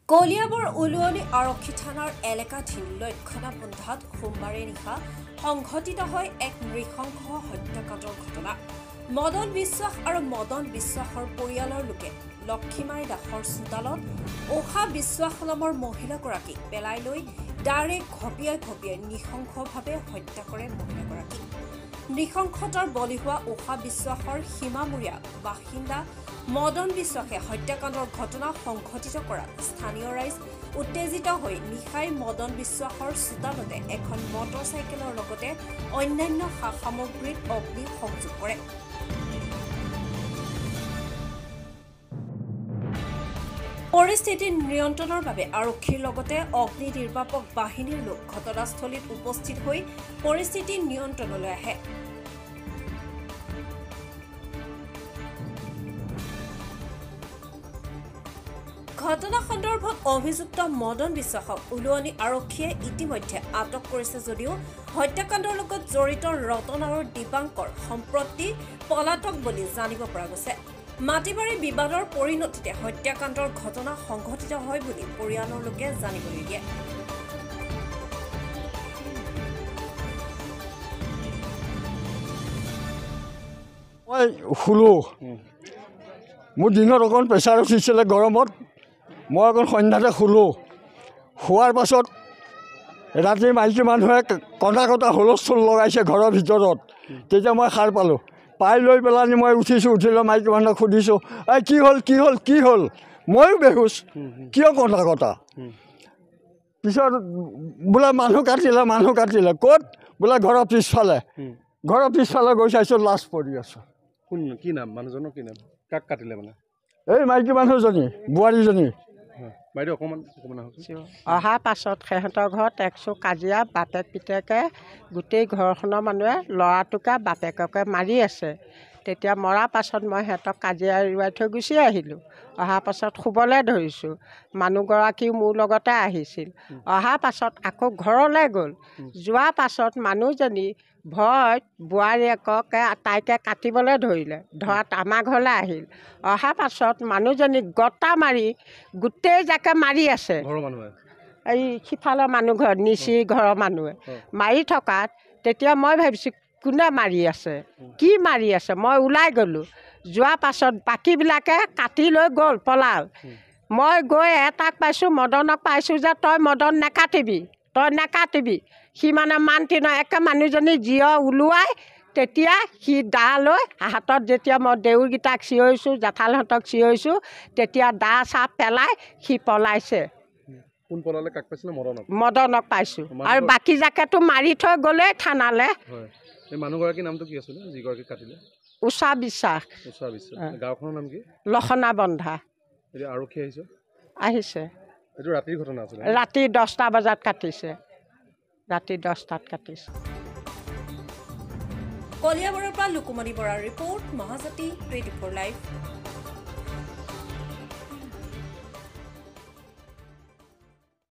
কলিয়াবৰ উলুৱনি আৰক্ষী থানাৰ এলেকাধীন লক্ষণাবন্ধাত সোমবাৰে নিশা সংঘটিত হয় এক নৃশংস হত্যাকাণ্ডৰ ঘটনা। মদন বিশ্বাস আৰু মদন বিশ্বাসৰ পৰিয়ালৰ লোকে লক্ষীমাই দাসৰ চোতালত ওষা বিশ্বাস নামৰ মহিলাগৰাকীক পেলাই লৈ দাৰে ঘপিয়াই ঘপিয়াই নৃশংসভাৱে হত্যা কৰে মহিলাগৰাকীক। নৃশংসতাৰ বলি হোৱা ওষা বিশ্বাসৰ সীমামূৰীয়া বাসিন্দা মদন বিশ্বাসে হত্যাকাণ্ডৰ ঘটনা সংঘটিত কৰাত স্থানীয় ৰাইজ উত্তেজিত হৈ নিশাই মদন বিশ্বাসৰ চোতালতে এখন মটৰচাইকেলৰ লগতে অন্যান্য সা সামগ্ৰীত অগ্নি সংযোগ কৰে। পৰিস্থিতি নিয়ন্ত্ৰণৰ বাবে আৰক্ষীৰ লগতে অগ্নি নিৰ্বাপক বাহিনীৰ লোক ঘটনাস্থলীত উপস্থিত হৈ পৰিস্থিতি নিয়ন্ত্ৰণলৈ আহে। ঘটনা সন্দৰ্ভত অভিযুক্ত মদন বিশ্বাসক উলুৱনি আৰক্ষীয়ে ইতিমধ্যে আটক কৰিছে যদিও হত্যাকাণ্ডৰ লগত জড়িত ৰতন আৰু দিবাংকৰ সম্প্ৰতি পলাতক বুলি জানিব পৰা গৈছে। মাটিবাৰী বিবাদৰ পৰিণতিতে হত্যাকাণ্ডৰ ঘটনা সংঘটিত হয় বুলি পৰিয়ালৰ লোকে জানিবলৈ দিয়ে। মই শুলো, মোৰ দিনত অকণ প্ৰেছাৰ উঠিছিলে গৰমত, মই অকণ সন্ধ্যাতে শুলোঁ। শোৱাৰ পাছত ৰাতি মাইকী মানুহে কটা কটা হুলস্থুল লগাইছে ঘৰৰ ভিতৰত। তেতিয়া মই সাৰ পালোঁ, পাই লৈ পেলানি মই উঠিছোঁ। উঠিলৈ মাইকী মানুহক সুধিছোঁ, এই কি হ'ল কি হ'ল কি হ'ল? ময়ো বেহুচ, কিয় কটা কটা? পিছত বোলে মানুহ কাটিলে ক'ত? বোলে ঘৰৰ পিছফালে গৈ চাইছোঁ লাশ পৰি আছোঁ। কোন কি নাম মানুহজনৰ, কি নাম, কাক কাটিলে মানে? এই মাইকী মানুহজনী, বোৱাৰীজনী। বাইদেউ অকণমান অহাৰ পাছত সিহঁতৰ ঘৰত একচু কাজিয়া, বাপেক পিতেকে গোটেই ঘৰখনৰ মানুহে ল'ৰাটোকে বাপেককে মাৰি আছে। তেতিয়া মৰাৰ পাছত মই সিহঁতক কাজিয়া এৰুৱাই থৈ গুচি আহিলোঁ। অহাৰ পাছত শুবলৈ ধৰিছোঁ, মানুহগৰাকীও মোৰ লগতে আহিছিল। অহাৰ পাছত আকৌ ঘৰলৈ গ'ল। যোৱাৰ পাছত মানুহজনী ভয়ত বোৱাৰীয়েককে তাইকে কাটিবলৈ ধৰিলে, ধৰাত আমাৰ ঘৰলৈ আহিল। অহাৰ পাছত মানুহজনীক গটা মাৰি গোটেই জাকে মাৰি আছে। এই সিফালৰ মানুহ ঘৰত নিচি ঘৰৰ মানুহে মাৰি থকাত তেতিয়া মই ভাবিছোঁ কোনে মাৰি আছে, কি মাৰি আছে? মই ওলাই গ'লোঁ। যোৱাৰ পাছত বাকীবিলাকে কাটি লৈ গ'ল, পলাল। মই গৈ এটাক পাইছোঁ, মদনক পাইছোঁ যে তই মদন নেকাটিবি। সি মানে মান্তি নহয়, একে মানুহজনী জীয় ওলোৱাই তেতিয়া সি দা লৈ হাতত, যেতিয়া মই দেউৰকেইটাক চিঞৰিছোঁ, জেঠালহঁতক চিঞৰিছোঁ, তেতিয়া দা চাহ পেলাই সি পলাইছে। কোন পলালে, কাক পাইছিলে? মদনক পাইছোঁ। আৰু বাকী জাকেতো মাৰি থৈ গ'লেই থানালৈ। এই মানুহগৰাকীৰ নামটো কি আছিলে যিগৰাকী কাটিলে? উষা বিশ্বাস। গাঁওখনৰ নাম কি? লক্ষণাবন্ধা। এতিয়া আৰক্ষী আহিছে। এইটো ৰাতিৰ ঘটনা আছিলে? ৰাতি 10টা বজাত কাটিছে, ৰাতি 10টাত কাটিছে। কলিয়াবৰৰ পৰা লুকুমণি বৰাৰ ৰিপৰ্ট, মহাজাতি 24 লাইভ।